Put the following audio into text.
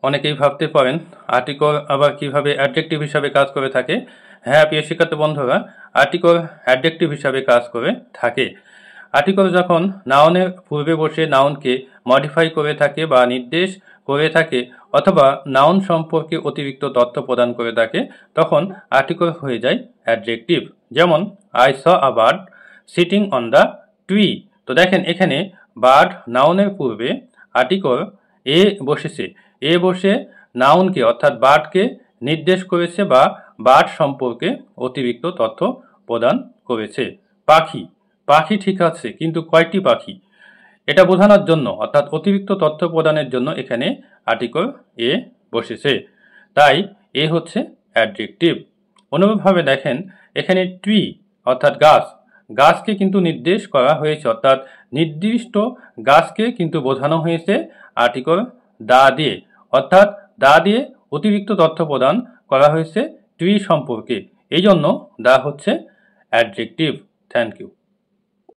অনেকেই ভাবতে পারেন আর্টিকেল আবার কিভাবে অ্যাডজেক্টিভ হিসাবে কাজ করে থাকে। হ্যাঁ প্রিয় শিক্ষার্থী বন্ধুরা, আর্টিকেল অ্যাডজেক্টিভ হিসাবে কাজ করে থাকে। আর্টিকেল যখন নাউনের পূর্বে বসে নাউনকে মডিফাই করে থাকে বা নির্দেশ করে থাকে অথবা নাউন সম্পর্কে অতিরিক্ত তথ্য প্রদান করে থাকে, তখন আর্টিকেল হয়ে যায় অ্যাডজেক্টিভ। যেমন I saw a bird sitting on the tree. তো দেখেন এখানে বার্ড নাউনের পূর্বে আর্টিকেল এ বসেছে। এ বসে নাউনকে অর্থাৎ বার্ডকে নির্দেশ করেছে বা বার্ড সম্পর্কে অতিরিক্ত তথ্য প্রদান করেছে। পাখি, পাখি ঠিক আছে, কিন্তু কয়টি পাখি? এটা বোঝানোর জন্য অর্থাৎ অতিরিক্ত তথ্য প্রদানের জন্য এখানে আর্টিকেল এ বসেছে। তাই এ হচ্ছে অ্যাডজেক্টিভ। অনুরূপভাবে দেখেন এখানে ট্রি অর্থাৎ গাছ, গাছকে কিন্তু নির্দেশ করা হয়েছে অর্থাৎ নির্দিষ্ট গাছকে কিন্তু বোঝানো হয়েছে আর্টিকেল দা দিয়ে, অর্থাৎ দা দিয়ে অতিরিক্ত তথ্য প্রদান করা হয়েছে ট্রি সম্পর্কে। এই জন্য দা হচ্ছে অ্যাডজেক্টিভ। Thank you.